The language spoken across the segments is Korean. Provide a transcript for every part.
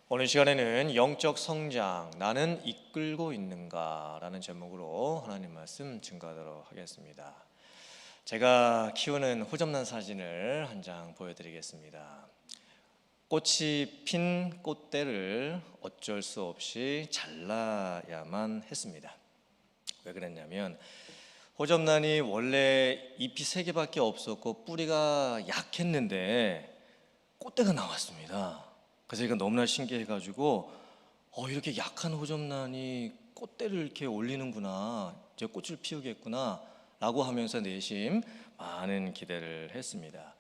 오늘 시간에는 영적 성장, 나는 이끌고 있는가? 라는 제목으로 하나님 말씀 증거하도록 하겠습니다. 제가 키우는 호접란 사진을 한 장 보여드리겠습니다. 꽃이 핀 꽃대를 어쩔 수 없이 잘라야만 했습니다. 왜 그랬냐면 호접란이 원래 잎이 3개밖에 없었고 뿌리가 약했는데 꽃대가 나왔습니다. 그래서 이거 너무나 신기해가지고 이렇게 약한 호접란이 꽃대를 이렇게 올리는구나, 이제 꽃을 피우겠구나 라고 하면서 내심 많은 기대를 했습니다.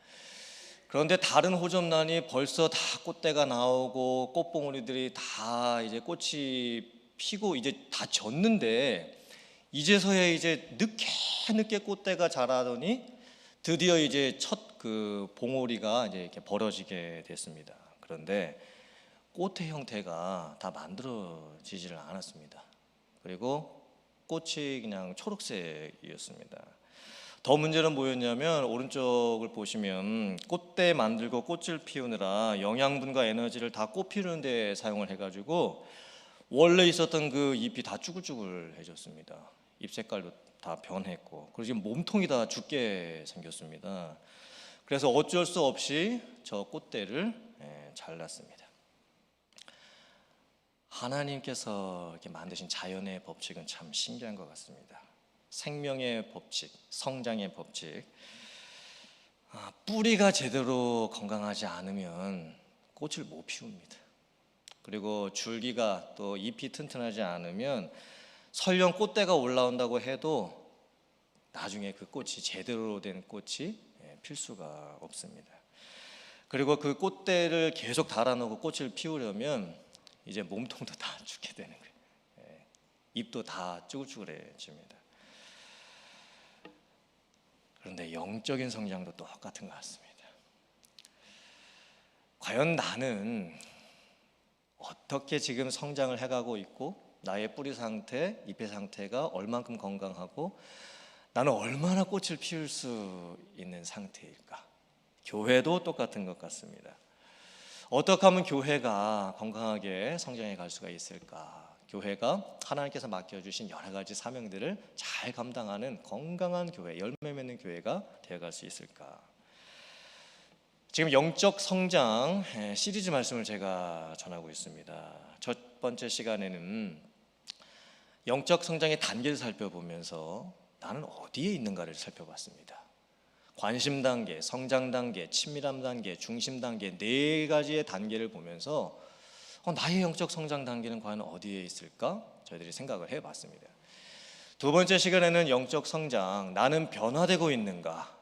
그런데 다른 호접란이 벌써 다 꽃대가 나오고 꽃봉오리들이 다 이제 꽃이 피고 이제 다 졌는데 이제서야 이제 늦게 꽃대가 자라더니 드디어 이제 첫 그 봉오리가 이제 이렇게 벌어지게 됐습니다. 그런데 꽃의 형태가 다 만들어지지를 않았습니다. 그리고 꽃이 그냥 초록색이었습니다. 더 문제는 뭐였냐면 오른쪽을 보시면 꽃대 만들고 꽃을 피우느라 영양분과 에너지를 다 꽃 피우는 데 사용을 해가지고 원래 있었던 그 잎이 다 쭈글쭈글해졌습니다. 잎 색깔도 다 변했고, 그리고 지금 몸통이 다 죽게 생겼습니다. 그래서 어쩔 수 없이 저 꽃대를 잘랐습니다. 하나님께서 이렇게 만드신 자연의 법칙은 참 신기한 것 같습니다. 생명의 법칙, 성장의 법칙. 뿌리가 제대로 건강하지 않으면 꽃을 못 피웁니다. 그리고 줄기가 또 잎이 튼튼하지 않으면 설령 꽃대가 올라온다고 해도 나중에 그 꽃이 제대로 된 꽃이 필 수가 없습니다. 그리고 그 꽃대를 계속 달아놓고 꽃을 피우려면 이제 몸통도 다 죽게 되는 거예요. 잎도 다 쭈글쭈글해집니다. 그런데 영적인 성장도 똑같은 것 같습니다. 과연 나는 어떻게 지금 성장을 해가고 있고, 나의 뿌리 상태, 잎의 상태가 얼만큼 건강하고 나는 얼마나 꽃을 피울 수 있는 상태일까? 교회도 똑같은 것 같습니다. 어떻게 하면 교회가 건강하게 성장해 갈 수가 있을까? 교회가 하나님께서 맡겨주신 여러 가지 사명들을 잘 감당하는 건강한 교회, 열매 맺는 교회가 되어갈 수 있을까? 지금 영적 성장 시리즈 말씀을 제가 전하고 있습니다. 첫 번째 시간에는 영적 성장의 단계를 살펴보면서 나는 어디에 있는가를 살펴봤습니다. 관심 단계, 성장 단계, 친밀함 단계, 중심 단계, 4가지의 단계를 보면서 나의 영적 성장 단계는 과연 어디에 있을까? 저희들이 생각을 해봤습니다. 두 번째 시간에는 영적 성장, 나는 변화되고 있는가?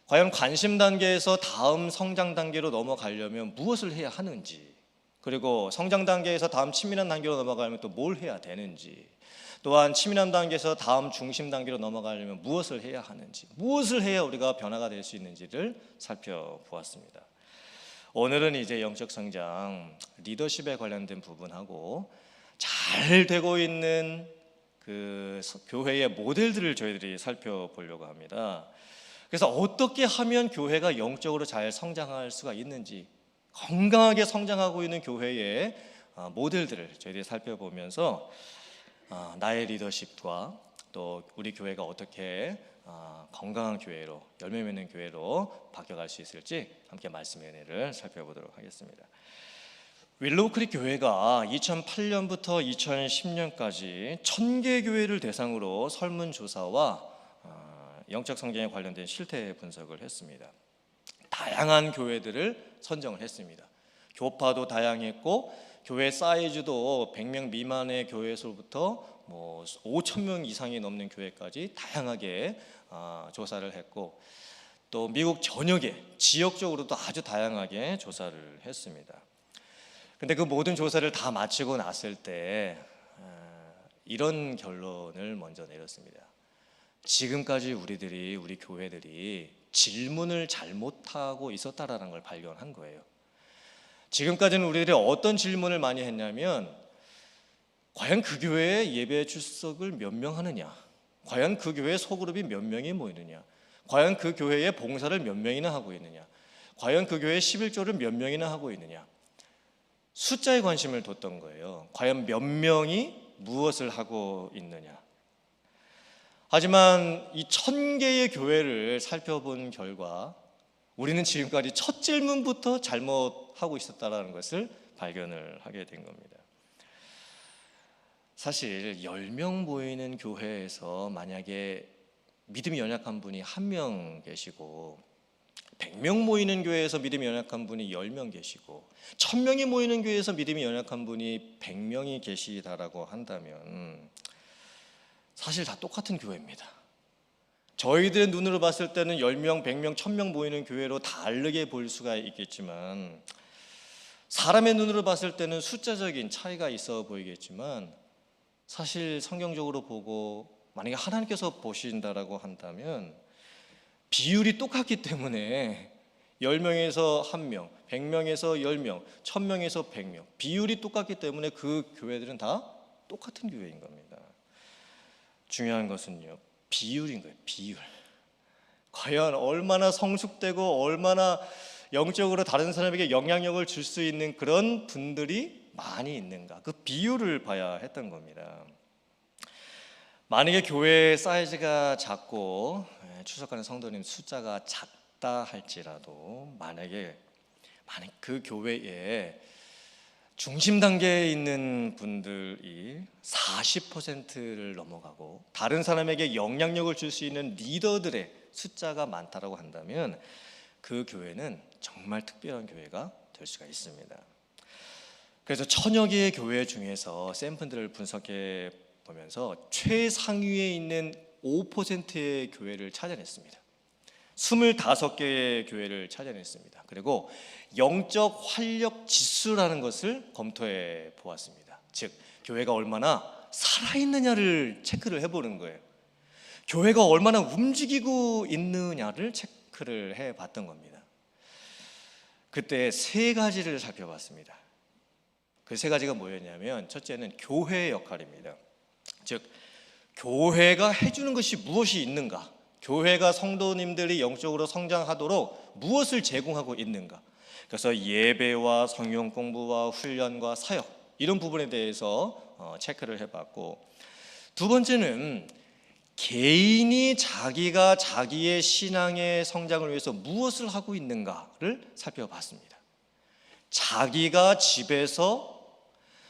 과연 관심 단계에서 다음 성장 단계로 넘어가려면 무엇을 해야 하는지, 그리고 성장 단계에서 다음 친밀한 단계로 넘어가려면 또 뭘 해야 되는지, 또한 치밀한 단계에서 다음 중심 단계로 넘어가려면 무엇을 해야 하는지, 무엇을 해야 우리가 변화가 될 수 있는지를 살펴보았습니다. 오늘은 이제 영적 성장, 리더십에 관련된 부분하고 잘 되고 있는 그 교회의 모델들을 저희들이 살펴보려고 합니다. 그래서 어떻게 하면 교회가 영적으로 잘 성장할 수가 있는지, 건강하게 성장하고 있는 교회의 모델들을 저희들이 살펴보면서 나의 리더십과 또 우리 교회가 어떻게 건강한 교회로, 열매 맺는 교회로 바뀌어갈 수 있을지 함께 말씀의 은혜를 살펴보도록 하겠습니다. 윌로우 크릭 교회가 2008년부터 2010년까지 1000개 교회를 대상으로 설문조사와 영적 성장에 관련된 실태 분석을 했습니다. 다양한 교회들을 선정을 했습니다. 교파도 다양했고 교회 사이즈도 100명 미만의 교회에서부터 5,000명 이상이 넘는 교회까지 다양하게 조사를 했고, 또 미국 전역에 지역적으로도 아주 다양하게 조사를 했습니다. 근데 그 모든 조사를 다 마치고 났을 때 이런 결론을 먼저 내렸습니다. 지금까지 우리 교회들이 질문을 잘못하고 있었다라는 걸 발견한 거예요. 지금까지는 우리들이 어떤 질문을 많이 했냐면, 과연 그 교회에 예배 출석을 몇 명 하느냐, 과연 그 교회에 소그룹이 몇 명이 모이느냐, 과연 그 교회에 봉사를 몇 명이나 하고 있느냐, 과연 그 교회에 11조를 몇 명이나 하고 있느냐, 숫자에 관심을 뒀던 거예요. 과연 몇 명이 무엇을 하고 있느냐. 하지만 이 1000개의 교회를 살펴본 결과 우리는 지금까지 첫 질문부터 잘못하고 있었다는 것을 발견을 하게 된 겁니다. 사실 10명 모이는 교회에서 만약에 믿음이 연약한 분이 1명 계시고 100명 모이는 교회에서 믿음이 연약한 분이 10명 계시고 1000명이 모이는 교회에서 믿음이 연약한 분이 100명이 계시다라고 한다면 사실 다 똑같은 교회입니다. 저희들의 눈으로 봤을 때는 10명, 100명, 1000명 모이는 교회로 다르게 볼 수가 있겠지만 사람의 눈으로 봤을 때는 숫자적인 차이가 있어 보이겠지만 사실 성경적으로 보고 만약에 하나님께서 보신다라고 한다면 비율이 똑같기 때문에 10명에서 1명, 100명에서 10명, 1000명에서 100명 비율이 똑같기 때문에 그 교회들은 다 똑같은 교회인 겁니다. 중요한 것은요, 비율인 거예요. 비율. 과연 얼마나 성숙되고 얼마나 영적으로 다른 사람에게 영향력을 줄 수 있는 그런 분들이 많이 있는가, 그 비율을 봐야 했던 겁니다. 만약에 교회 사이즈가 작고 출석하는 성도님 숫자가 작다 할지라도 만약에 그 교회에 중심 단계에 있는 분들이 40%를 넘어가고 다른 사람에게 영향력을 줄 수 있는 리더들의 숫자가 많다라고 한다면 그 교회는 정말 특별한 교회가 될 수가 있습니다. 그래서 1000여 개의 교회 중에서 샘플들을 분석해 보면서 최상위에 있는 5%의 교회를 찾아냈습니다. 25개의 교회를 찾아냈습니다. 그리고 영적 활력 지수라는 것을 검토해 보았습니다. 즉 교회가 얼마나 살아있느냐를 체크를 해보는 거예요. 교회가 얼마나 움직이고 있느냐를 체크를 해봤던 겁니다. 그때 3가지를 살펴봤습니다. 그 3가지가 뭐였냐면 첫째는 교회의 역할입니다. 즉 교회가 해주는 것이 무엇이 있는가, 교회가 성도님들이 영적으로 성장하도록 무엇을 제공하고 있는가. 그래서 예배와 성경 공부와 훈련과 사역 이런 부분에 대해서 체크를 해봤고, 두 번째는 개인이 자기가 자기의 신앙의 성장을 위해서 무엇을 하고 있는가를 살펴봤습니다. 자기가 집에서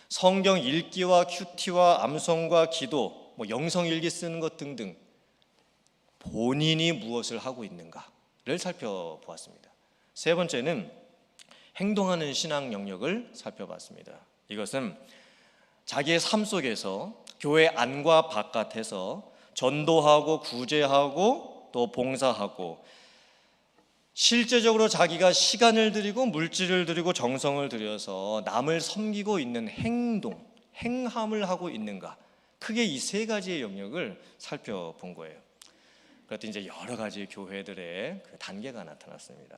성경 읽기와 큐티와 암송과 기도, 영성일기 쓰는 것 등등 본인이 무엇을 하고 있는가를 살펴보았습니다. 세 번째는 행동하는 신앙 영역을 살펴봤습니다. 이것은 자기의 삶 속에서 교회 안과 바깥에서 전도하고 구제하고 또 봉사하고 실제적으로 자기가 시간을 들이고 물질을 들이고 정성을 들여서 남을 섬기고 있는 행동, 행함을 하고 있는가, 크게 이 3가지의 영역을 살펴본 거예요. 그랬더니 이제 여러 가지 교회들의 그 단계가 나타났습니다.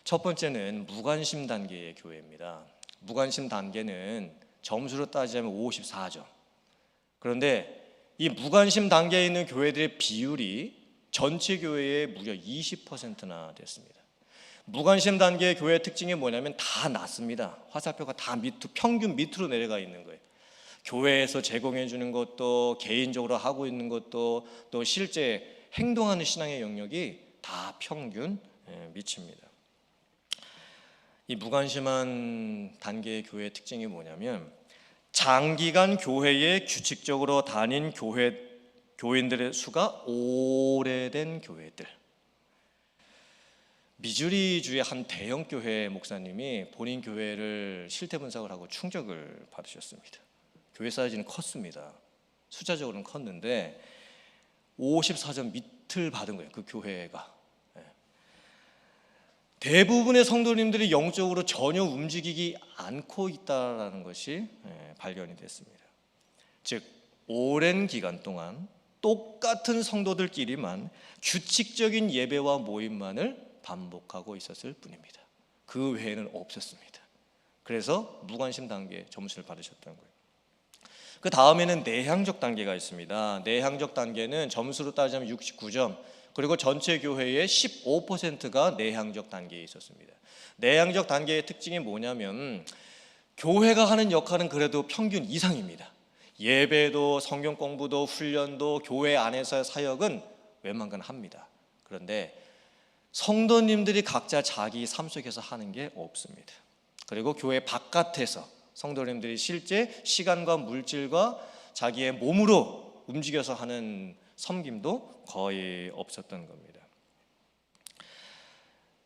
첫 번째는 무관심 단계의 교회입니다. 무관심 단계는 점수로 따지자면 54점. 그런데 이 무관심 단계에 있는 교회들의 비율이 전체 교회의 무려 20%나 됐습니다. 무관심 단계의 교회의 특징이 뭐냐면 다 낮습니다. 화살표가 다 평균 밑으로 내려가 있는 거예요. 교회에서 제공해 주는 것도, 개인적으로 하고 있는 것도, 또 실제 행동하는 신앙의 영역이 다 평균 미칩니다. 이 무관심한 단계의 교회의 특징이 뭐냐면 장기간 교회에 규칙적으로 다닌 교인들의 수가 오래된 교회들. 미주리주의 한 대형 교회 목사님이 본인 교회를 실태 분석을 하고 충격을 받으셨습니다. 교회 사이즈는 컸습니다. 숫자적으로는 컸는데 54점 밑을 받은 거예요. 그 교회가. 대부분의 성도님들이 영적으로 전혀 움직이지 않고 있다는 것이 발견이 됐습니다. 즉 오랜 기간 동안 똑같은 성도들끼리만 규칙적인 예배와 모임만을 반복하고 있었을 뿐입니다. 그 외에는 없었습니다. 그래서 무관심 단계 점수를 받으셨던 거예요. 그 다음에는 내향적 단계가 있습니다. 내향적 단계는 점수로 따지면 69점, 그리고 전체 교회의 15%가 내향적 단계에 있었습니다. 내향적 단계의 특징이 뭐냐면 교회가 하는 역할은 그래도 평균 이상입니다. 예배도 성경 공부도 훈련도 교회 안에서의 사역은 웬만큼 합니다. 그런데 성도님들이 각자 자기 삶 속에서 하는 게 없습니다. 그리고 교회 바깥에서 성도님들이 실제 시간과 물질과 자기의 몸으로 움직여서 하는 섬김도 거의 없었던 겁니다.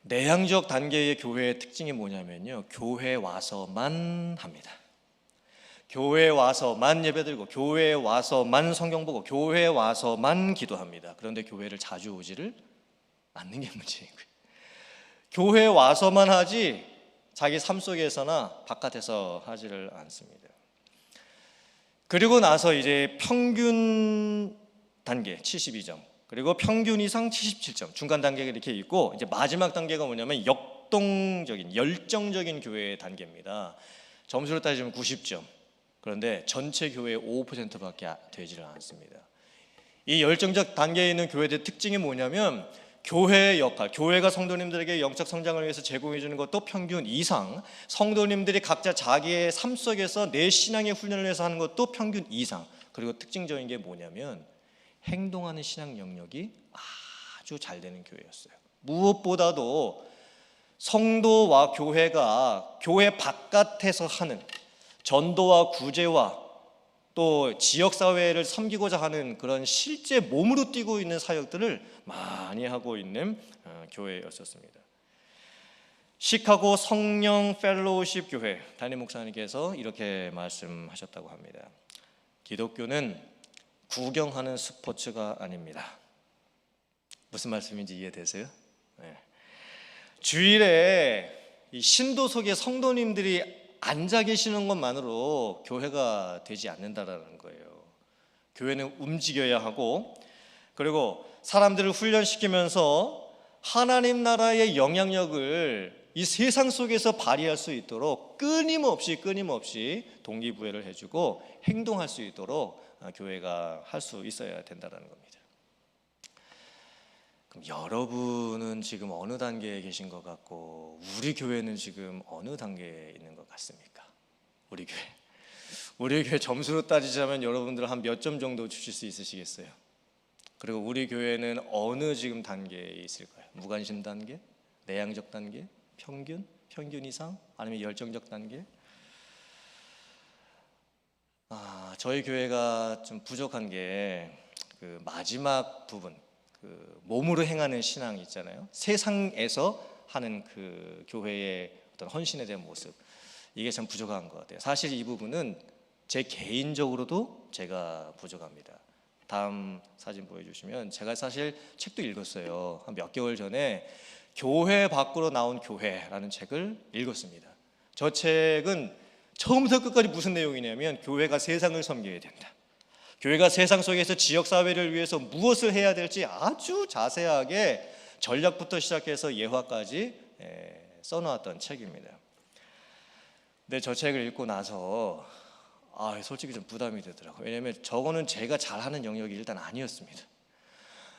내향적 단계의 교회의 특징이 뭐냐면요, 교회에 와서만 합니다. 교회에 와서만 예배드리고 교회에 와서만 성경 보고 교회에 와서만 기도합니다. 그런데 교회를 자주 오지를 않는 게 문제이고요. 교회에 와서만 하지 자기 삶 속에서나 바깥에서 하지를 않습니다. 그리고 나서 이제 평균 단계 72점, 그리고 평균 이상 77점, 중간 단계가 이렇게 있고, 이제 마지막 단계가 뭐냐면 역동적인 열정적인 교회의 단계입니다. 점수로 따지면 90점. 그런데 전체 교회의 5%밖에 되지를 않습니다. 이 열정적 단계에 있는 교회들의 특징이 뭐냐면 교회의 역할, 교회가 성도님들에게 영적 성장을 위해서 제공해 주는 것도 평균 이상, 성도님들이 각자 자기의 삶 속에서 내 신앙의 훈련을 위해서 하는 것도 평균 이상. 그리고 특징적인 게 뭐냐면 행동하는 신앙 영역이 아주 잘 되는 교회였어요. 무엇보다도 성도와 교회가 교회 바깥에서 하는 전도와 구제와 또 지역사회를 섬기고자 하는 그런 실제 몸으로 뛰고 있는 사역들을 많이 하고 있는 교회였었습니다. 시카고 성령 펠로우십 교회 담임 목사님께서 이렇게 말씀하셨다고 합니다. 기독교는 구경하는 스포츠가 아닙니다. 무슨 말씀인지 이해되세요? 네. 주일에 이 신도 속에 성도님들이 앉아 계시는 것만으로 교회가 되지 않는다라는 거예요. 교회는 움직여야 하고, 그리고 사람들을 훈련시키면서 하나님 나라의 영향력을 이 세상 속에서 발휘할 수 있도록 끊임없이 동기부여를 해주고 행동할 수 있도록 교회가 할 수 있어야 된다는 겁니다. 그럼 여러분은 지금 어느 단계에 계신 것 같고 우리 교회는 지금 어느 단계에 있는 것 같습니까? 우리 교회 점수로 따지자면 여러분들 한 몇 점 정도 주실 수 있으시겠어요? 그리고 우리 교회는 어느 지금 단계에 있을까요? 무관심 단계? 내향적 단계? 평균 이상? 아니면 열정적 단계? 저희 교회가 좀 부족한 게 그 마지막 부분, 그 몸으로 행하는 신앙 있잖아요. 세상에서 하는 그 교회의 어떤 헌신에 대한 모습, 이게 참 부족한 것 같아요. 사실 이 부분은 제 개인적으로도 제가 부족합니다. 다음 사진 보여주시면, 제가 사실 책도 읽었어요. 한 몇 개월 전에 교회 밖으로 나온 교회라는 책을 읽었습니다. 저 책은 처음부터 끝까지 무슨 내용이냐면 교회가 세상을 섬겨야 된다, 교회가 세상 속에서 지역사회를 위해서 무엇을 해야 될지 아주 자세하게 전략부터 시작해서 예화까지 써놓았던 책입니다. 근데 저 책을 읽고 나서 솔직히 좀 부담이 되더라고요. 왜냐하면 저거는 제가 잘하는 영역이 일단 아니었습니다.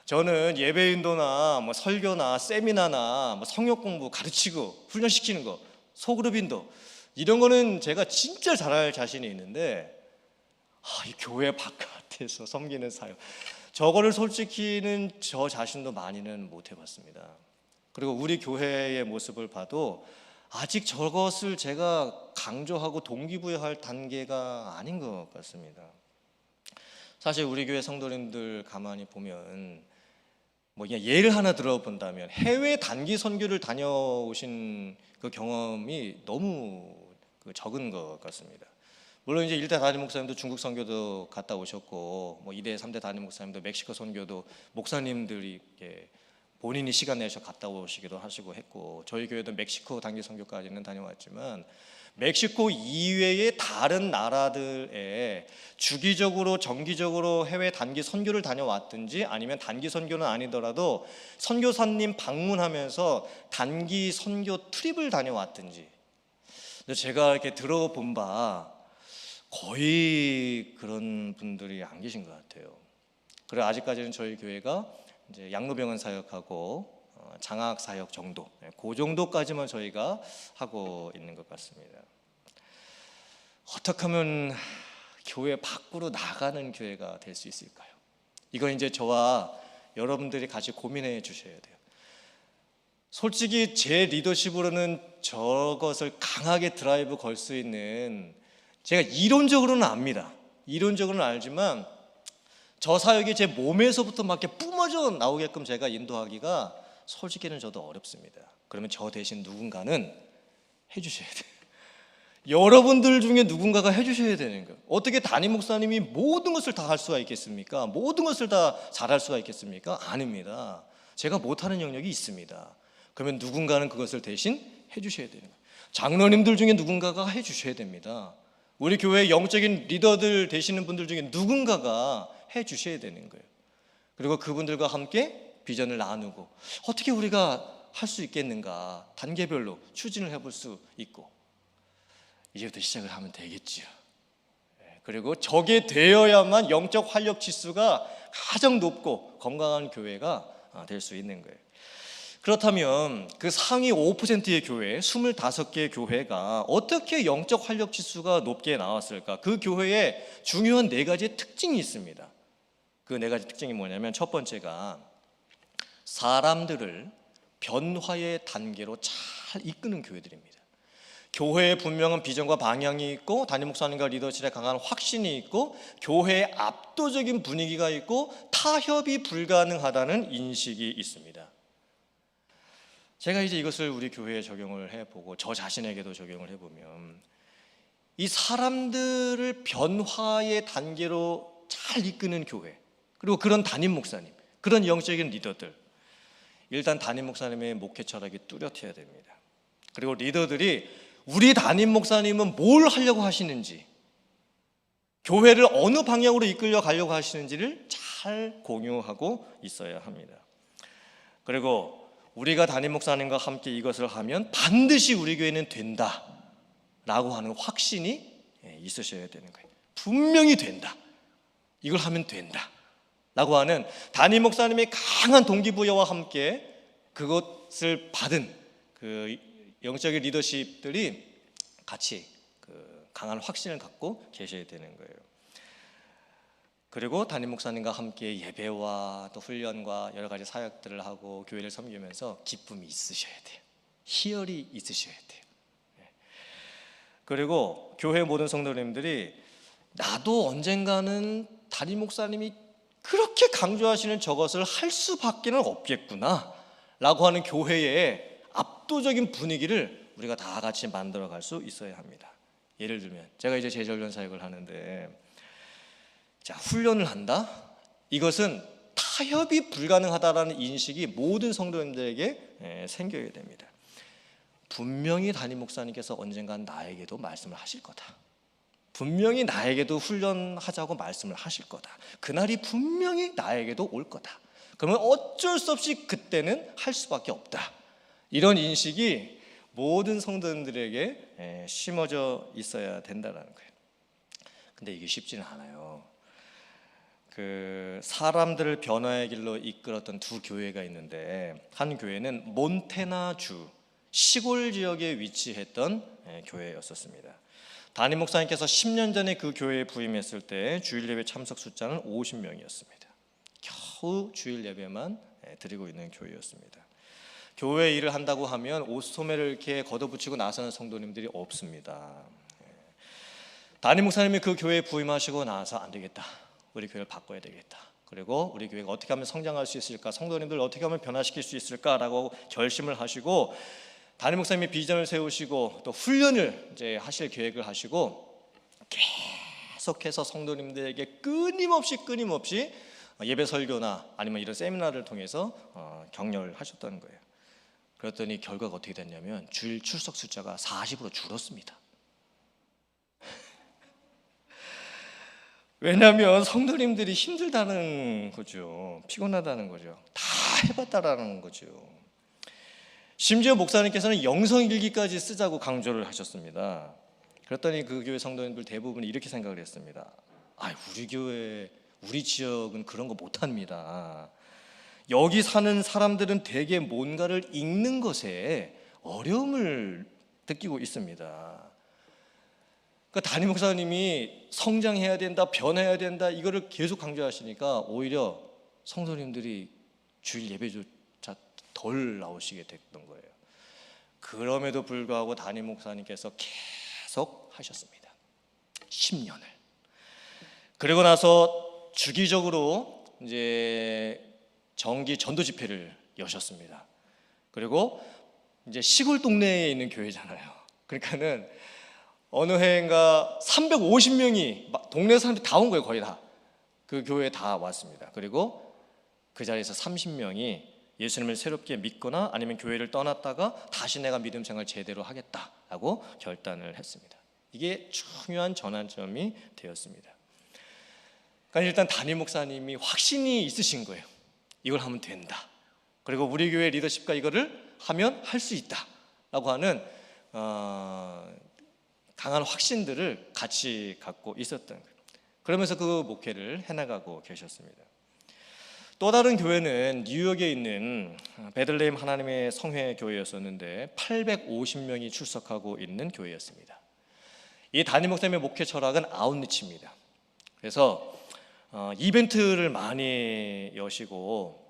저는 예배인도나 뭐 설교나 세미나나 뭐 성역 공부 가르치고 훈련시키는 거, 소그룹 인도, 이런 거는 제가 진짜 잘할 자신이 있는데 이 교회 바깥에서 섬기는 사역, 저거를 솔직히는 저 자신도 많이는 못 해봤습니다. 그리고 우리 교회의 모습을 봐도 아직 저것을 제가 강조하고 동기부여할 단계가 아닌 것 같습니다. 사실 우리 교회 성도님들 가만히 보면 뭐 그냥 예를 하나 들어본다면 해외 단기 선교를 다녀오신 그 경험이 너무 적은 것 같습니다. 물론 이제 1대 담임 목사님도 중국 선교도 갔다 오셨고, 뭐 2대 3대 담임 목사님도 멕시코 선교도 목사님들이 본인이 시간 내서 갔다 오시기도 하시고 했고, 저희 교회도 멕시코 단기 선교까지는 다녀왔지만 멕시코 이외의 다른 나라들에 주기적으로 정기적으로 해외 단기 선교를 다녀왔든지, 아니면 단기 선교는 아니더라도 선교사님 방문하면서 단기 선교 트립을 다녀왔든지, 제가 이렇게 들어본 바 거의 그런 분들이 안 계신 것 같아요. 그리고 아직까지는 저희 교회가 이제 양로병원 사역하고 장학 사역 정도, 그 정도까지만 저희가 하고 있는 것 같습니다. 어떻게 하면 교회 밖으로 나가는 교회가 될 수 있을까요? 이건 이제 저와 여러분들이 같이 고민해 주셔야 돼요. 솔직히 제 리더십으로는 저것을 강하게 드라이브 걸 수 있는, 제가 이론적으로는 압니다. 이론적으로는 알지만 저 사역이 제 몸에서부터 막 이렇게 뿜어져 나오게끔 제가 인도하기가 솔직히는 저도 어렵습니다. 그러면 저 대신 누군가는 해주셔야 돼요. 여러분들 중에 누군가가 해주셔야 되는 거예요. 어떻게 담임 목사님이 모든 것을 다 할 수가 있겠습니까? 모든 것을 다 잘할 수가 있겠습니까? 아닙니다. 제가 못하는 영역이 있습니다. 그러면 누군가는 그것을 대신 해주셔야 되는 거예요. 장로님들 중에 누군가가 해주셔야 됩니다. 우리 교회의 영적인 리더들 되시는 분들 중에 누군가가 해주셔야 되는 거예요. 그리고 그분들과 함께 비전을 나누고 어떻게 우리가 할 수 있겠는가 단계별로 추진을 해볼 수 있고, 이제부터 시작을 하면 되겠지요. 그리고 저게 되어야만 영적 활력 지수가 가장 높고 건강한 교회가 될 수 있는 거예요. 그렇다면 그 상위 5%의 교회, 25개의 교회가 어떻게 영적 활력 지수가 높게 나왔을까? 그 교회에 중요한 4가지의 특징이 있습니다. 그 4가지 특징이 뭐냐면, 첫 번째가 사람들을 변화의 단계로 잘 이끄는 교회들입니다. 교회에 분명한 비전과 방향이 있고, 담임 목사님과 리더십에 강한 확신이 있고, 교회에 압도적인 분위기가 있고, 타협이 불가능하다는 인식이 있습니다. 제가 이제 이것을 우리 교회에 적용을 해보고 저 자신에게도 적용을 해보면, 이 사람들을 변화의 단계로 잘 이끄는 교회, 그리고 그런 담임 목사님, 그런 영적인 리더들, 일단 담임 목사님의 목회 철학이 뚜렷해야 됩니다. 그리고 리더들이 우리 담임 목사님은 뭘 하려고 하시는지, 교회를 어느 방향으로 이끌려 가려고 하시는지를 잘 공유하고 있어야 합니다. 그리고 우리가 담임 목사님과 함께 이것을 하면 반드시 우리 교회는 된다 라고 하는 확신이 있으셔야 되는 거예요. 분명히 된다, 이걸 하면 된다 라고 하는 담임 목사님의 강한 동기부여와 함께 그것을 받은 그 영적인 리더십들이 같이 그 강한 확신을 갖고 계셔야 되는 거예요. 그리고 담임 목사님과 함께 예배와 또 훈련과 여러 가지 사역들을 하고 교회를 섬기면서 기쁨이 있으셔야 돼요. 희열이 있으셔야 돼요. 그리고 교회 모든 성도님들이 나도 언젠가는 담임 목사님이 그렇게 강조하시는 저것을 할 수밖에 없겠구나 라고 하는 교회의 압도적인 분위기를 우리가 다 같이 만들어 갈 수 있어야 합니다. 예를 들면 제가 이제 재전련 사역을 하는데, 자, 훈련을 한다? 이것은 타협이 불가능하다라는 인식이 모든 성도님들에게 생겨야 됩니다. 분명히 담임 목사님께서 언젠간 나에게도 말씀을 하실 거다. 분명히 나에게도 훈련하자고 말씀을 하실 거다. 그날이 분명히 나에게도 올 거다. 그러면 어쩔 수 없이 그때는 할 수밖에 없다. 이런 인식이 모든 성도님들에게 심어져 있어야 된다는 거예요. 근데 이게 쉽지는 않아요. 그 사람들을 변화의 길로 이끌었던 두 교회가 있는데, 한 교회는 몬테나주 시골 지역에 위치했던 교회였었습니다. 담임 목사님께서 10년 전에 그 교회에 부임했을 때 주일 예배 참석 숫자는 50명이었습니다. 겨우 주일 예배만 드리고 있는 교회였습니다. 교회 일을 한다고 하면 옷소매를 이렇게 걷어붙이고 나서는 성도님들이 없습니다. 담임 목사님이 그 교회에 부임하시고 나서 안 되겠다, 우리 교회를 바꿔야 되겠다, 그리고 우리 교회가 어떻게 하면 성장할 수 있을까, 성도님들 어떻게 하면 변화시킬 수 있을까라고 결심을 하시고, 담임 목사님이 비전을 세우시고 또 훈련을 이제 하실 계획을 하시고, 계속해서 성도님들에게 끊임없이 예배 설교나 아니면 이런 세미나를 통해서 격려를 하셨다는 거예요. 그랬더니 결과가 어떻게 됐냐면 주일 출석 숫자가 40으로 줄었습니다. 왜냐하면 성도님들이 힘들다는 거죠. 피곤하다는 거죠. 다 해봤다라는 거죠. 심지어 목사님께서는 영성일기까지 쓰자고 강조를 하셨습니다. 그랬더니 그 교회 성도님들 대부분이 이렇게 생각을 했습니다. 우리 교회, 우리 지역은 그런 거 못합니다. 여기 사는 사람들은 대개 뭔가를 읽는 것에 어려움을 느끼고 있습니다. 그 담임 목사님이 성장해야 된다, 변해야 된다 이거를 계속 강조하시니까 오히려 성도님들이 주일 예배조차 덜 나오시게 됐던 거예요. 그럼에도 불구하고 담임 목사님께서 계속 하셨습니다. 10년을. 그리고 나서 주기적으로 이제 정기 전도 집회를 여셨습니다. 그리고 이제 시골 동네에 있는 교회잖아요. 그러니까는 어느 해인가 350명이 동네 사람들이 다 온 거예요. 거의 다 그 교회에 다 왔습니다. 그리고 그 자리에서 30명이 예수님을 새롭게 믿거나 아니면 교회를 떠났다가 다시 내가 믿음 생활 제대로 하겠다라고 결단을 했습니다. 이게 중요한 전환점이 되었습니다. 그러니까 일단 담임 목사님이 확신이 있으신 거예요. 이걸 하면 된다. 그리고 우리 교회 리더십과 이거를 하면 할 수 있다라고 하는 강한 확신들을 같이 갖고 있었던 거예요. 그러면서 그 목회를 해나가고 계셨습니다. 또 다른 교회는 뉴욕에 있는 베들레헴 하나님의 성회 교회였었는데 850명이 출석하고 있는 교회였습니다. 이 담임 목사님의 목회 철학은 아웃리치입니다. 그래서 이벤트를 많이 여시고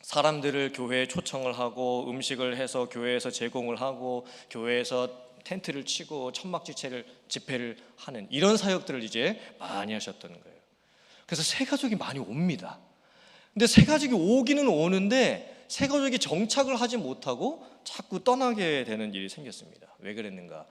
사람들을 교회에 초청을 하고 음식을 해서 교회에서 제공을 하고 교회에서 텐트를 치고 집회를 하는 이런 사역들을 이제 많이 하셨던 거예요. 그래서 새 가족이 많이 옵니다. 근데 새 가족이 오기는 오는데 새 가족이 정착을 하지 못하고 자꾸 떠나게 되는 일이 생겼습니다. 왜 그랬는가?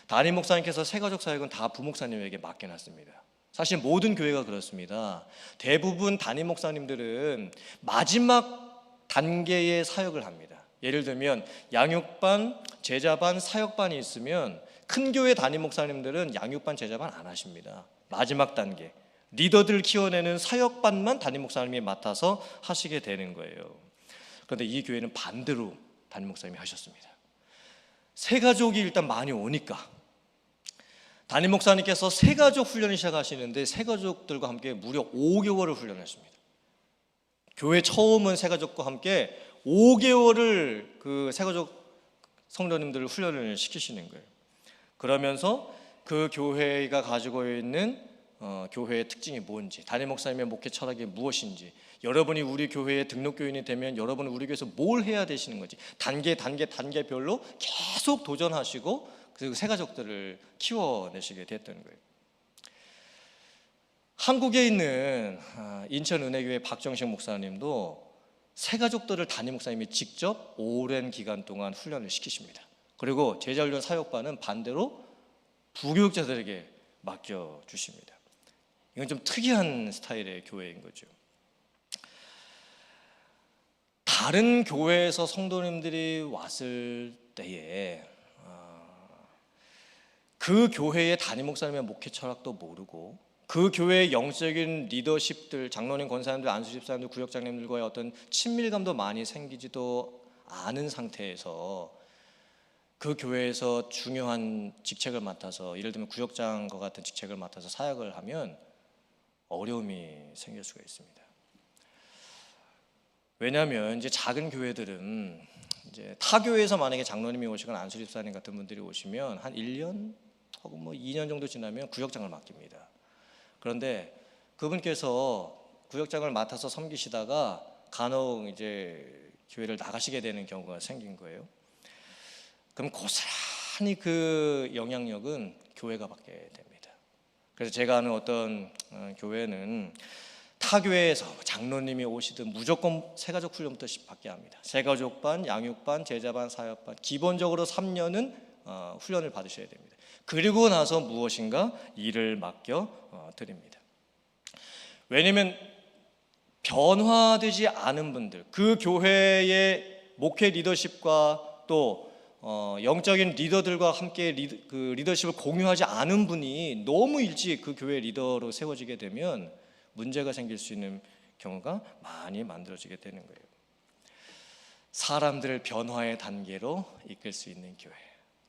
담임 목사님께서 새 가족 사역은 다 부목사님에게 맡겨놨습니다. 사실 모든 교회가 그렇습니다. 대부분 담임 목사님들은 마지막 단계의 사역을 합니다. 예를 들면 양육반, 제자반, 사역반이 있으면 큰 교회 담임 목사님들은 양육반, 제자반 안 하십니다. 마지막 단계 리더들 키워내는 사역반만 담임 목사님이 맡아서 하시게 되는 거예요. 그런데 이 교회는 반대로 담임 목사님이 하셨습니다. 새 가족이 일단 많이 오니까 담임 목사님께서 새 가족 훈련을 시작하시는데 새 가족들과 함께 무려 5개월을 훈련했습니다. 교회 처음 온 새 가족과 함께 5개월을 그 새 가족 성도님들을 훈련을 시키시는 거예요. 그러면서 그 교회가 가지고 있는 교회의 특징이 뭔지, 담임 목사님의 목회 철학이 무엇인지, 여러분이 우리 교회에 등록교인이 되면 여러분은 우리 교회에서 뭘 해야 되시는 건지 단계별로 계속 도전하시고 그 새 가족들을 키워내시게 됐던 거예요. 한국에 있는 인천은혜교회 박정식 목사님도 새 가족들을 담임 목사님이 직접 오랜 기간 동안 훈련을 시키십니다. 그리고 제자훈련 사역반은 반대로 부교육자들에게 맡겨주십니다. 이건 좀 특이한 스타일의 교회인 거죠. 다른 교회에서 성도님들이 왔을 때에 그 교회의 담임 목사님의 목회 철학도 모르고 그 교회의 영적인 리더십들, 장로님, 권사님들, 안수집사님들, 구역장님들과의 어떤 친밀감도 많이 생기지도 않은 상태에서 그 교회에서 중요한 직책을 맡아서, 예를 들면 구역장과 같은 직책을 맡아서 사역을 하면 어려움이 생길 수가 있습니다. 왜냐하면 이제 작은 교회들은 이제 타 교회에서 만약에 장로님이 오시거나 안수집사님 같은 분들이 오시면 한 1년 혹은 2년 정도 지나면 구역장을 맡깁니다. 그런데 그분께서 구역장을 맡아서 섬기시다가 간혹 이제 교회를 나가시게 되는 경우가 생긴 거예요. 그럼 고스란히 그 영향력은 교회가 받게 됩니다. 그래서 제가 아는 어떤 교회는 타 교회에서 장로님이 오시든 무조건 새가족 훈련부터 받게 합니다. 새가족반, 양육반, 제자반, 사역반 기본적으로 3년은 훈련을 받으셔야 됩니다. 그리고 나서 무엇인가 일을 맡겨 드립니다. 왜냐하면 변화되지 않은 분들, 그 교회의 목회 리더십과 또 영적인 리더들과 함께 그 리더십을 공유하지 않은 분이 너무 일찍 그 교회 리더로 세워지게 되면 문제가 생길 수 있는 경우가 많이 만들어지게 되는 거예요. 사람들을 변화의 단계로 이끌 수 있는 교회,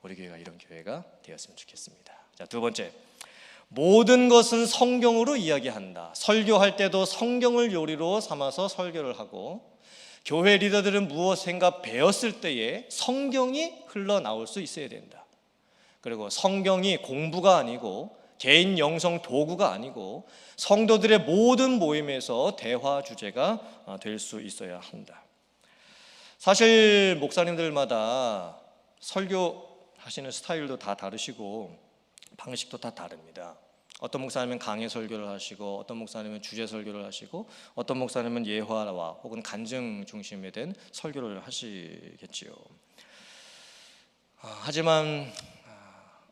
우리 교회가 이런 교회가 되었으면 좋겠습니다. 자, 두 번째, 모든 것은 성경으로 이야기한다. 설교할 때도 성경을 요리로 삼아서 설교를 하고, 교회 리더들은 무엇인가 배웠을 때에 성경이 흘러나올 수 있어야 된다. 그리고 성경이 공부가 아니고 개인 영성 도구가 아니고 성도들의 모든 모임에서 대화 주제가 될 수 있어야 한다. 사실 목사님들마다 설교하시는 스타일도 다 다르시고 방식도 다 다릅니다. 어떤 목사님은 강해 설교를 하시고, 어떤 목사님은 주제 설교를 하시고, 어떤 목사님은 예화와 혹은 간증 중심에 된 설교를 하시겠지요. 하지만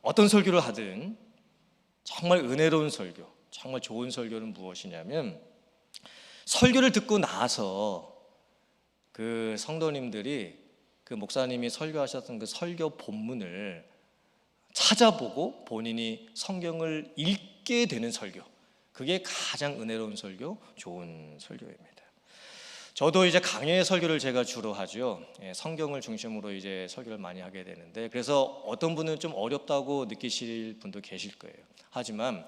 어떤 설교를 하든 정말 은혜로운 설교, 정말 좋은 설교는 무엇이냐면, 설교를 듣고 나서 그 성도님들이 그 목사님이 설교하셨던 그 설교 본문을 찾아보고 본인이 성경을 읽게 되는 설교, 그게 가장 은혜로운 설교, 좋은 설교입니다. 저도 이제 강해 설교를 제가 주로 하죠. 성경을 중심으로 이제 설교를 많이 하게 되는데, 그래서 어떤 분은 좀 어렵다고 느끼실 분도 계실 거예요. 하지만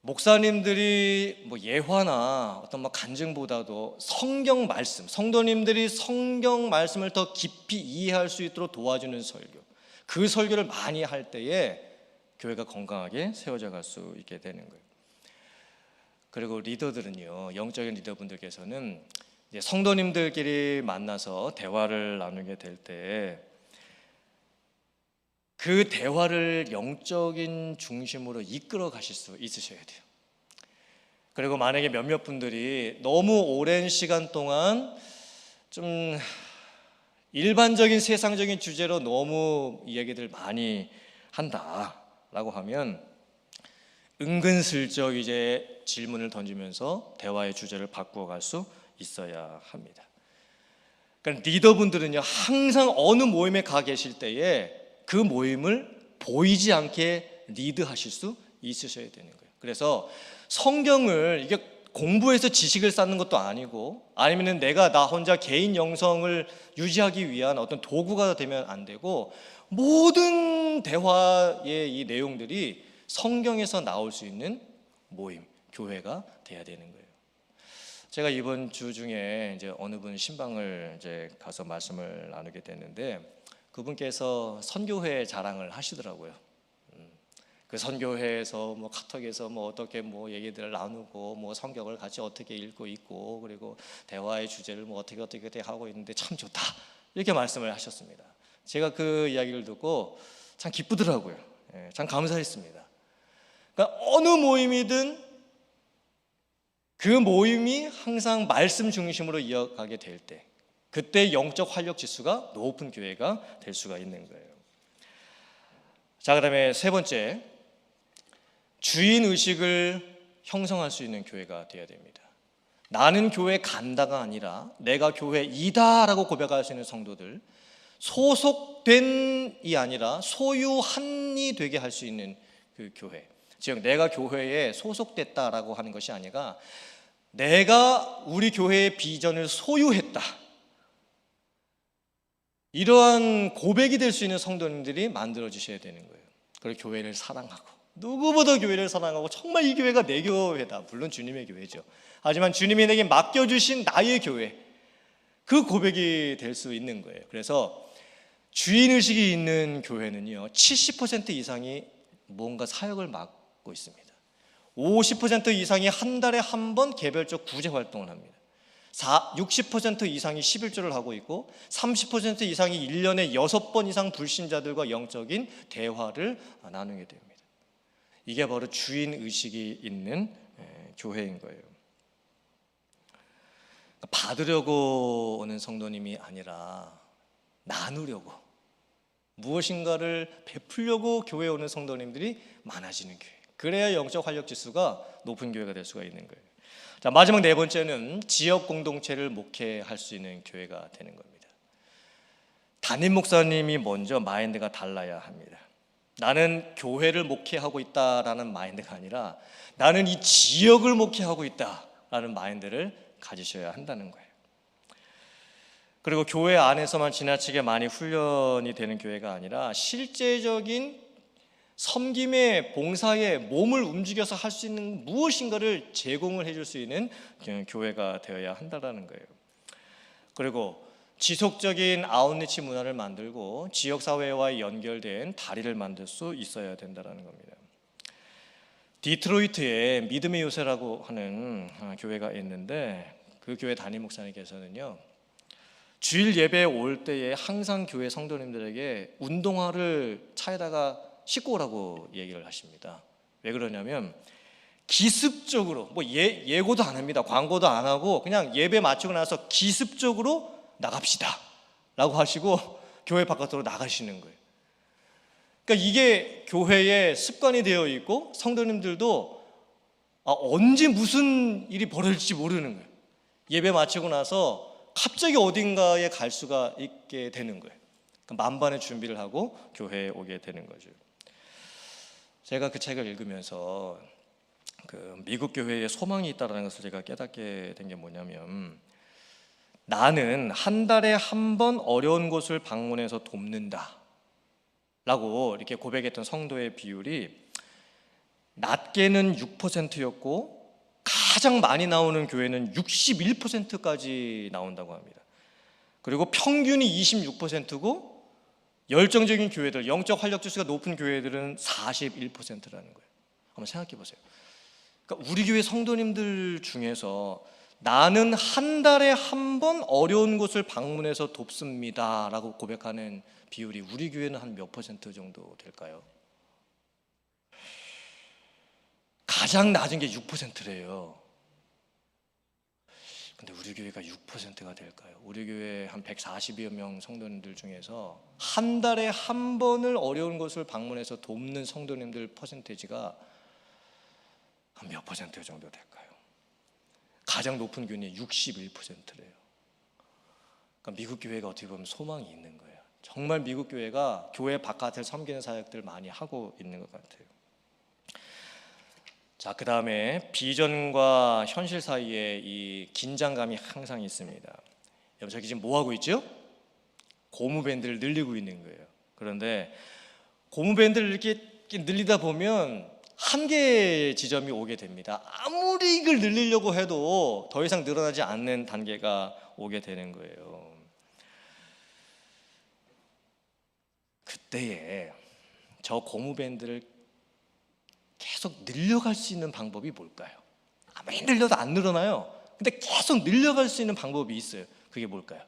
목사님들이 뭐 예화나 어떤 뭐 간증보다도 성경 말씀, 성도님들이 성경 말씀을 더 깊이 이해할 수 있도록 도와주는 설교, 그 설교를 많이 할 때에 교회가 건강하게 세워져 갈 수 있게 되는 거예요. 그리고 리더들은요, 영적인 리더분들께서는 이제 성도님들끼리 만나서 대화를 나누게 될 때 그 대화를 영적인 중심으로 이끌어 가실 수 있으셔야 돼요. 그리고 만약에 몇몇 분들이 너무 오랜 시간 동안 좀 일반적인 세상적인 주제로 너무 이야기들 많이 한다라고 하면 은근슬쩍 이제 질문을 던지면서 대화의 주제를 바꾸어 갈 수 있어야 합니다. 그러니까 리더분들은요, 항상 어느 모임에 가 계실 때에 그 모임을 보이지 않게 리드하실 수 있으셔야 되는 거예요. 그래서 성경을 이게 공부해서 지식을 쌓는 것도 아니고, 아니면 내가 나 혼자 개인 영성을 유지하기 위한 어떤 도구가 되면 안 되고, 모든 대화의 이 내용들이 성경에서 나올 수 있는 모임, 교회가 돼야 되는 거예요. 제가 이번 주 중에 이제 어느 분 신방을 이제 가서 말씀을 나누게 됐는데, 그분께서 선교회 자랑을 하시더라고요. 그 선교회에서 뭐 카톡에서 뭐 어떻게 뭐 얘기들을 나누고 뭐 성경을 같이 어떻게 읽고 있고, 그리고 대화의 주제를 뭐 어떻게 하고 있는데 참 좋다, 이렇게 말씀을 하셨습니다. 제가 그 이야기를 듣고 참 기쁘더라고요. 참 감사했습니다. 그러니까 어느 모임이든 그 모임이 항상 말씀 중심으로 이어가게 될 때, 그때 영적 활력 지수가 높은 교회가 될 수가 있는 거예요. 자, 그다음에 세 번째, 주인 의식을 형성할 수 있는 교회가 되어야 됩니다. 나는 교회 간다가 아니라 내가 교회이다라고 고백할 수 있는 성도들, 소속된이 아니라 소유한이 되게 할 수 있는 그 교회, 즉 내가 교회에 소속됐다라고 하는 것이 아니라 내가 우리 교회의 비전을 소유했다, 이러한 고백이 될 수 있는 성도님들이 만들어지셔야 되는 거예요. 그리고 교회를 사랑하고, 누구보다 교회를 사랑하고, 정말 이 교회가 내 교회다, 물론 주님의 교회죠. 하지만 주님이 내게 맡겨주신 나의 교회, 그 고백이 될 수 있는 거예요. 그래서 주인의식이 있는 교회는요, 70% 이상이 뭔가 사역을 맡고 있습니다. 50% 이상이 한 달에 한 번 개별적 구제 활동을 합니다. 60% 이상이 11조를 하고 있고, 30% 이상이 1년에 6번 이상 불신자들과 영적인 대화를 나누게 됩니다. 이게 바로 주인의식이 있는 교회인 거예요. 받으려고 오는 성도님이 아니라 나누려고, 무엇인가를 베풀려고 교회에 오는 성도님들이 많아지는 교회, 그래야 영적 활력 지수가 높은 교회가 될 수가 있는 거예요. 자, 마지막 네 번째는 지역 공동체를 목회할 수 있는 교회가 되는 겁니다. 담임 목사님이 먼저 마인드가 달라야 합니다. 나는 교회를 목회하고 있다라는 마인드가 아니라 나는 이 지역을 목회하고 있다라는 마인드를 가지셔야 한다는 거예요. 그리고 교회 안에서만 지나치게 많이 훈련이 되는 교회가 아니라 실제적인 섬김의 봉사에 몸을 움직여서 할 수 있는 무엇인가를 제공을 해줄 수 있는 교회가 되어야 한다는 거예요. 그리고 지속적인 아웃리치 문화를 만들고 지역사회와 연결된 다리를 만들 수 있어야 된다는 겁니다. 디트로이트에 믿음의 요새라고 하는 교회가 있는데 그 교회 담임 목사님께서는요, 주일 예배에 올 때에 항상 교회 성도님들에게 운동화를 차에다가 싣고 오라고 얘기를 하십니다. 왜 그러냐면 기습적으로 예고도 안 합니다. 광고도 안 하고 그냥 예배 마치고 나서 기습적으로 나갑시다 라고 하시고 교회 바깥으로 나가시는 거예요. 그러니까 이게 교회에 습관이 되어 있고 성도님들도 언제 무슨 일이 벌어질지 모르는 거예요. 예배 마치고 나서 갑자기 어딘가에 갈 수가 있게 되는 거예요. 그러니까 만반의 준비를 하고 교회에 오게 되는 거죠. 제가 그 책을 읽으면서 그 미국 교회에 소망이 있다는 것을 제가 깨닫게 된 게 뭐냐면, 나는 한 달에 한 번 어려운 곳을 방문해서 돕는다 라고 이렇게 고백했던 성도의 비율이 낮게는 6%였고 가장 많이 나오는 교회는 61%까지 나온다고 합니다. 그리고 평균이 26%고 열정적인 교회들, 영적 활력 지수가 높은 교회들은 41%라는 거예요. 한번 생각해 보세요. 그러니까 우리 교회 성도님들 중에서 나는 한 달에 한 번 어려운 곳을 방문해서 돕습니다 라고 고백하는 비율이 우리 교회는 한 몇 퍼센트 정도 될까요? 가장 낮은 게 6%래요. 근데 우리 교회가 6%가 될까요? 우리 교회 한 140여 명 성도님들 중에서 한 달에 한 번을 어려운 곳을 방문해서 돕는 성도님들 퍼센테이지가 한 몇 퍼센트 정도 될까요? 가장 높은 교회는 61%래요. 그러니까 미국 교회가 어떻게 보면 소망이 있는 거예요. 정말 미국 교회가 교회 바깥을 섬기는 사역들 많이 하고 있는 것 같아요. 자, 그 다음에 비전과 현실 사이에 이 긴장감이 항상 있습니다. 여러분, 저기 지금 뭐 하고 있죠? 고무밴드를 늘리고 있는 거예요. 그런데 고무밴드를 이렇게 늘리다 보면 한계 지점이 오게 됩니다. 아무리 이걸 늘리려고 해도 더 이상 늘어나지 않는 단계가 오게 되는 거예요. 그때에 저 고무밴드를 계속 늘려갈 수 있는 방법이 뭘까요? 아무리 늘려도 안 늘어나요. 근데 계속 늘려갈 수 있는 방법이 있어요. 그게 뭘까요?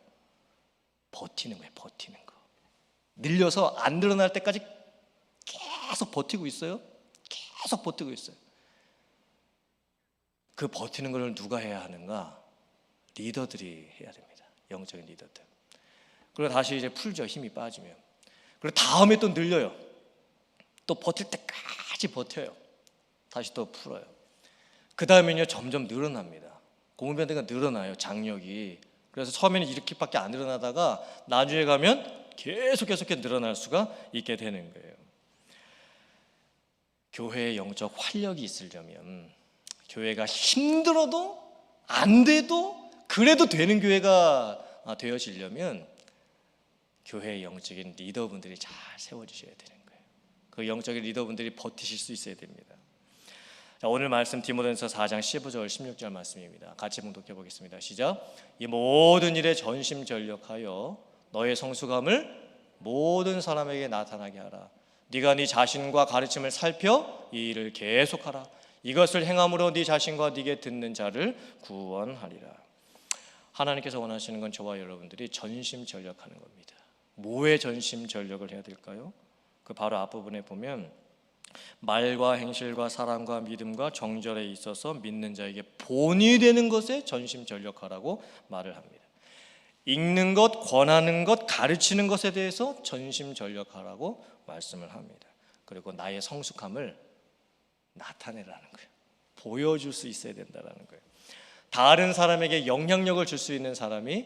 버티는 거예요. 버티는 거. 늘려서 안 늘어날 때까지 계속 버티고 있어요. 계속 버티고 있어요. 그 버티는 걸 누가 해야 하는가? 리더들이 해야 됩니다. 영적인 리더들. 그리고 다시 이제 풀죠. 힘이 빠지면. 그리고 다음에 또 늘려요. 또 버틸 때까지 버텨요. 다시 또 풀어요. 그 다음에는요, 점점 늘어납니다. 고무밴드가 늘어나요, 장력이. 그래서 처음에는 이렇게밖에 안 늘어나다가 나중에 가면 계속 늘어날 수가 있게 되는 거예요. 교회의 영적 활력이 있으려면, 교회가 힘들어도 안 돼도 그래도 되는 교회가 되어지려면 교회의 영적인 리더분들이 잘 세워주셔야 되는 거예요. 그 영적인 리더분들이 버티실 수 있어야 됩니다. 자, 오늘 말씀 디모데전서 4장 15절 16절 말씀입니다. 같이 봉독해 보겠습니다. 시작. 이 모든 일에 전심전력하여 너의 성숙함을 모든 사람에게 나타나게 하라. 네가 네 자신과 가르침을 살펴 이 일을 계속하라. 이것을 행함으로 네 자신과 네게 듣는 자를 구원하리라. 하나님께서 원하시는 건 저와 여러분들이 전심전력하는 겁니다. 뭐에 전심전력을 해야 될까요? 그 바로 앞부분에 보면 말과 행실과 사랑과 믿음과 정절에 있어서 믿는 자에게 본이 되는 것에 전심전력하라고 말을 합니다. 읽는 것, 권하는 것, 가르치는 것에 대해서 전심전력하라고 말씀을 합니다. 그리고 나의 성숙함을 나타내라는 거예요. 보여줄 수 있어야 된다는 거예요. 다른 사람에게 영향력을 줄 수 있는 사람이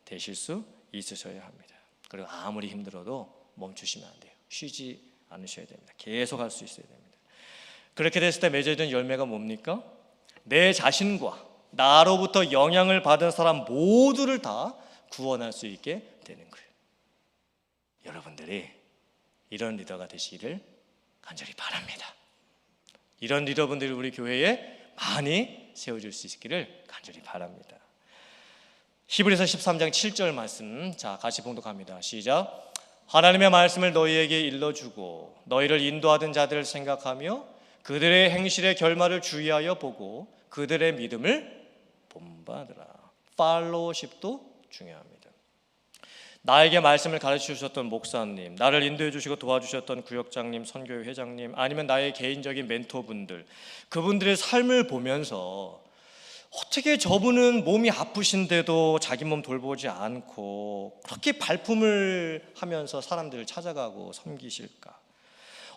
되실 수 있으셔야 합니다. 그리고 아무리 힘들어도 멈추시면 안 돼요. 쉬지 않으셔야 됩니다. 계속 할 수 있어야 됩니다. 그렇게 됐을 때 맺어지는 열매가 뭡니까? 내 자신과 나로부터 영향을 받은 사람 모두를 다 구원할 수 있게 되는 거예요. 여러분들이 이런 리더가 되시기를 간절히 바랍니다. 이런 리더분들이 우리 교회에 많이 세워줄 수 있기를 간절히 바랍니다. 히브리서 13장 7절 말씀, 자, 같이 봉독합니다. 시작. 하나님의 말씀을 너희에게 일러주고 너희를 인도하던 자들을 생각하며 그들의 행실의 결말을 주의하여 보고 그들의 믿음을 본받으라. 팔로우십도 중요합니다. 나에게 말씀을 가르쳐 주셨던 목사님, 나를 인도해 주시고 도와주셨던 구역장님, 선교회 회장님, 아니면 나의 개인적인 멘토분들, 그분들의 삶을 보면서 어떻게 저분은 몸이 아프신데도 자기 몸 돌보지 않고 그렇게 발품을 하면서 사람들을 찾아가고 섬기실까?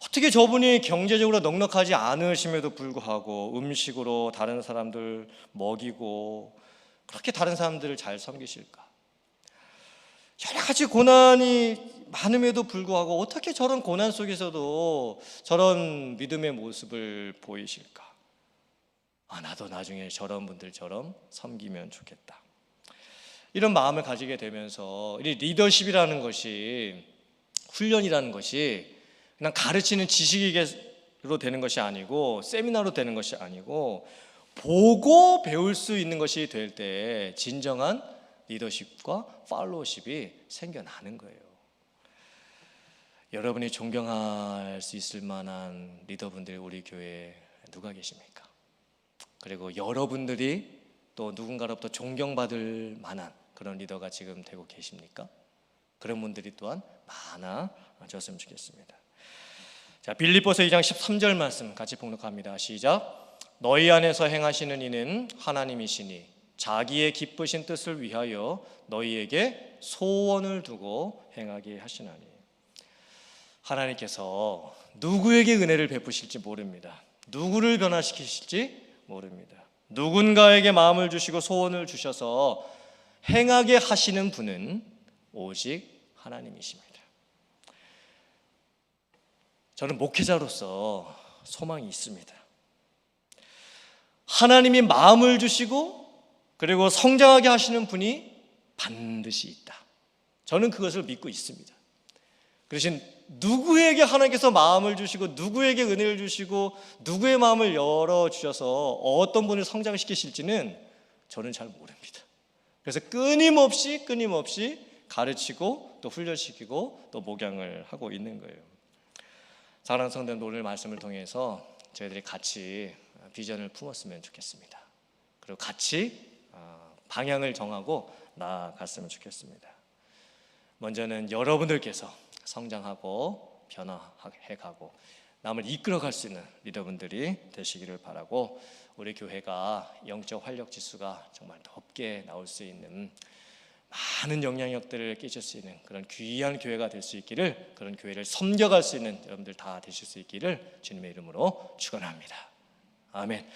어떻게 저분이 경제적으로 넉넉하지 않으심에도 불구하고 음식으로 다른 사람들 먹이고 그렇게 다른 사람들을 잘 섬기실까? 여러 가지 고난이 많음에도 불구하고 어떻게 저런 고난 속에서도 저런 믿음의 모습을 보이실까? 나도 나중에 저런 분들처럼 섬기면 좋겠다. 이런 마음을 가지게 되면서 이 리더십이라는 것이, 훈련이라는 것이 그냥 가르치는 지식으로 되는 것이 아니고, 세미나로 되는 것이 아니고, 보고 배울 수 있는 것이 될 때 진정한 리더십과 팔로우십이 생겨나는 거예요. 여러분이 존경할 수 있을 만한 리더분들이 우리 교회에 누가 계십니까? 그리고 여러분들이 또 누군가로부터 존경받을 만한 그런 리더가 지금 되고 계십니까? 그런 분들이 또한 많아졌으면 좋겠습니다. 자, 빌립보서 2장 13절 말씀 같이 봉독합니다. 시작. 너희 안에서 행하시는 이는 하나님이시니 자기의 기쁘신 뜻을 위하여 너희에게 소원을 두고 행하게 하시나니. 하나님께서 누구에게 은혜를 베푸실지 모릅니다. 누구를 변화시키실지 모릅니다. 누군가에게 마음을 주시고 소원을 주셔서 행하게 하시는 분은 오직 하나님이십니다. 저는 목회자로서 소망이 있습니다. 하나님이 마음을 주시고 그리고 성장하게 하시는 분이 반드시 있다. 저는 그것을 믿고 있습니다. 그 대신 누구에게 하나님께서 마음을 주시고 누구에게 은혜를 주시고 누구의 마음을 열어주셔서 어떤 분을 성장시키실지는 저는 잘 모릅니다. 그래서 끊임없이 가르치고 또 훈련시키고 또 목양을 하고 있는 거예요. 사랑하는 성도들, 오늘 말씀을 통해서 저희들이 같이 비전을 품었으면 좋겠습니다. 그리고 같이 방향을 정하고 나아갔으면 좋겠습니다. 먼저는 여러분들께서 성장하고 변화해가고 남을 이끌어갈 수 있는 리더분들이 되시기를 바라고, 우리 교회가 영적 활력 지수가 정말 높게 나올 수 있는 많은 영향력들을 끼칠 수 있는 그런 귀한 교회가 될 수 있기를, 그런 교회를 섬겨갈 수 있는 여러분들 다 되실 수 있기를 주님의 이름으로 축원합니다. 아멘.